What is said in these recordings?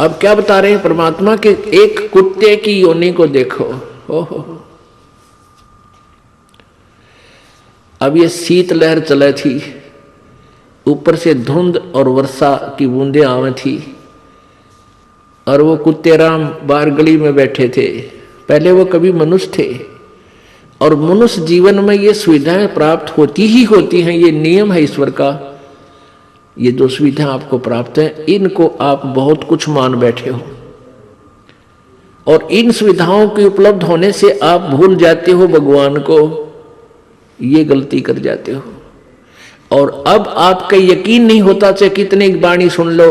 अब क्या बता रहे हैं परमात्मा के, एक कुत्ते की योनि को देखो। ओहो, अब ये शीतलहर चले थी, ऊपर से धुंध और वर्षा की बूंदें आवे थी, और वो कुत्ते राम बाहर गली में बैठे थे। पहले वो कभी मनुष्य थे, और मनुष्य जीवन में ये सुविधाएं प्राप्त होती ही होती हैं, ये नियम है ईश्वर का। ये जो सुविधा आपको प्राप्त है, इनको आप बहुत कुछ मान बैठे हो, और इन सुविधाओं के उपलब्ध होने से आप भूल जाते हो भगवान को, ये गलती कर जाते हो। और अब आपका यकीन नहीं होता, चाहे कितनी वाणी सुन लो,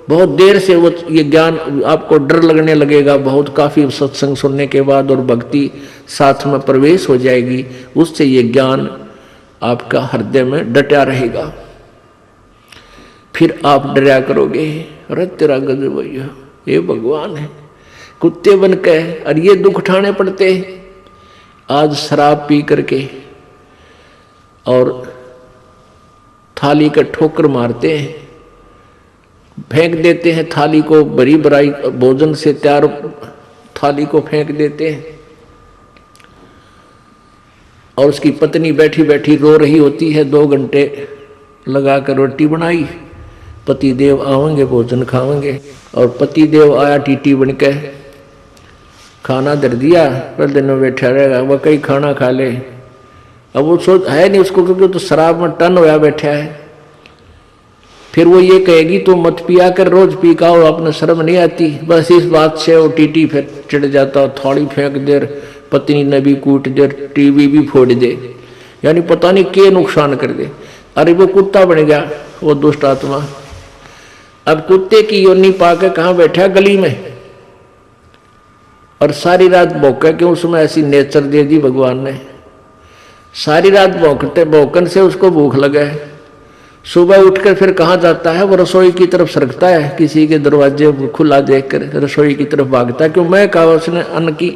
बहुत देर से वो ये ज्ञान आपको डर लगने लगेगा, बहुत काफी सत्संग सुनने के बाद और भक्ति साथ में प्रवेश हो जाएगी, उससे ये ज्ञान आपका हृदय में डटा रहेगा। फिर आप डरा करोगे, अरे तेरा गजब भैया, ये भगवान है, कुत्ते बन के और ये दुख उठाने पड़ते। आज शराब पी करके और थाली का ठोकर मारते हैं, फेंक देते हैं थाली को, बड़ी बड़ाई भोजन से तैयार थाली को फेंक देते हैं, और उसकी पत्नी बैठी बैठी रो रही होती है, 2 घंटे लगाकर रोटी बनाई, पति देव आवेंगे भोजन खावेंगे, और पति देव आया टीटी बन के, खाना धर दिया, पहले दिन में बैठा रहेगा, वह कई खाना खा ले। अब वो सोच है नहीं उसको, क्योंकि तो शराब में टन होया बैठा है। फिर वो ये कहेगी तो मत पिया कर, रोज पी का, और अपने शर्म नहीं आती। बस इस बात से वो टीटी फिर चिढ़ जाता, थोड़ी फेंक दे, पत्नी ने भी कूट दे, टीवी भी फोड़ दे, यानी पता नहीं क्या नुकसान कर दे। अरे वो कुत्ता बन गया वो दुष्ट आत्मा। अब कुत्ते की योनि पाके कहाँ बैठा, गली में, और सारी रात भौंका, क्यों उसमें ऐसी नेचर दे दी भगवान ने। सारी रात भौंकते भौंकन से उसको भूख लगा है। सुबह उठकर फिर कहाँ जाता है, वो रसोई की तरफ सरकता है, किसी के दरवाजे खुला देखकर रसोई की तरफ भागता है, क्यों मैं कहा उसने अन्न की।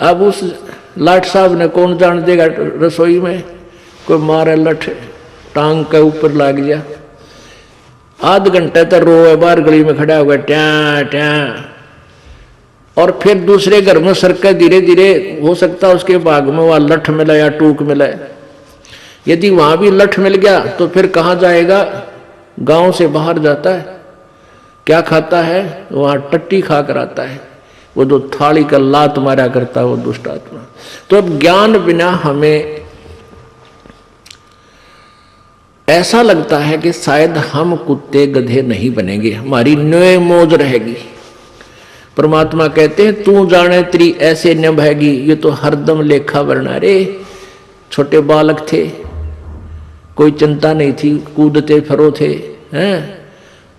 अब उस लाट साहब ने कौन जान देगा, रसोई में कोई मारे लठ टांग के ऊपर लाग गया, आध घंटे तक रोए, बाहर गली में खड़ा होगा ट्या ट्या, और फिर दूसरे घर में सरका, धीरे धीरे हो सकता है उसके बाग में वह लठ मिला या टूक मिला। यदि वहां भी लठ मिल गया तो फिर कहाँ जाएगा, गांव से बाहर जाता है, क्या खाता है, वहां टट्टी खा कर आता है, वो जो थाली का लात मारा करता है वो दुष्ट आत्मा। तो अब ज्ञान बिना हमें ऐसा लगता है कि शायद हम कुत्ते गधे नहीं बनेंगे, हमारी न्योय मौज रहेगी। परमात्मा कहते हैं तू जाने तेरी ऐसे न बहेगी, ये तो हरदम लेखा वरना रे। छोटे बालक थे, कोई चिंता नहीं थी, कूदते फिरो थे, हैं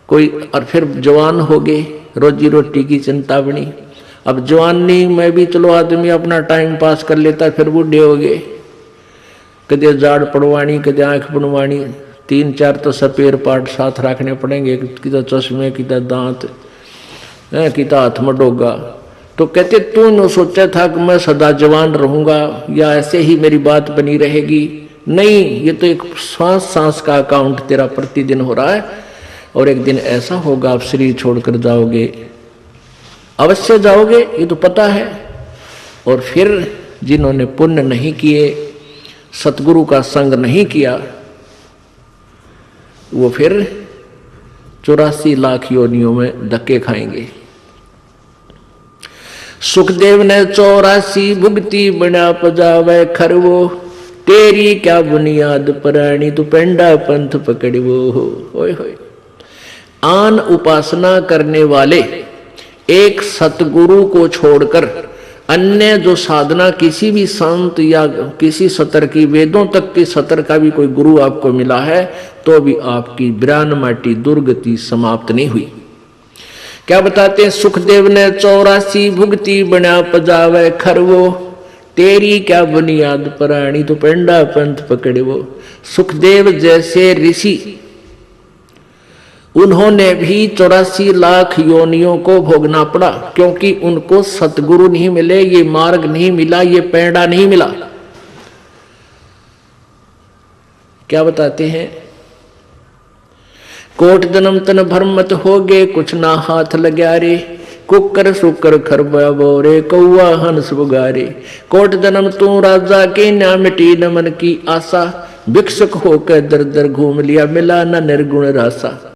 कोई, और फिर जवान हो गए, रोजी रोटी की चिंता बनी। अब जवानी में भी चलो आदमी अपना टाइम पास कर लेता, फिर बूढ़े हो गए, कदे जाड़ पड़वानी, कदे आंख बनवानी, 3-4 तो सपेर पार्ट साथ रखने पड़ेंगे, किधर चश्मे, किधर दांत, किधर हाथ में डोगा। तो कहते तू न सोचा था कि मैं सदा जवान रहूंगा या ऐसे ही मेरी बात बनी रहेगी, नहीं, ये तो एक सांस सांस का अकाउंट तेरा प्रतिदिन हो रहा है, और एक दिन ऐसा होगा आप शरीर छोड़कर जाओगे, अवश्य जाओगे, ये तो पता है। और फिर जिन्होंने पुण्य नहीं किए, सतगुरु का संग नहीं किया, वो फिर 84 लाख योनियों में धक्के खाएंगे। सुखदेव ने 84 भुगती बना पजावे खरवो, तेरी क्या बुनियाद प्राणी तू पेंडा पंथ पकड़वो। होय होय। आन उपासना करने वाले एक सतगुरु को छोड़कर अन्य जो साधना किसी भी संत या किसी सतर की, वेदों तक की सतर का भी कोई गुरु आपको मिला है, तो भी आपकी ब्राह्मटी दुर्गति समाप्त नहीं हुई। क्या बताते हैं, सुखदेव ने 84 भुगती बना पजावे खरवो, तेरी क्या बुनियाद प्राणी तो पेंडा पंथ पकड़वो। सुखदेव जैसे ऋषि, उन्होंने भी 84 लाख योनियों को भोगना पड़ा, क्योंकि उनको सतगुरु नहीं मिले, ये मार्ग नहीं मिला, ये पेंडा नहीं मिला। क्या बताते हैं, कोट जन्म तन भरमत हो गे, कुछ ना हाथ लग्या रे। कुकर सुकर खरबा बोरे, कौआ हंस बुगारे। कोट जन्म तू राजा के, ना मिटी न मन की आशा। भिक्षुक होकर दर दर घूम लिया, मिला न निर्गुण रासा।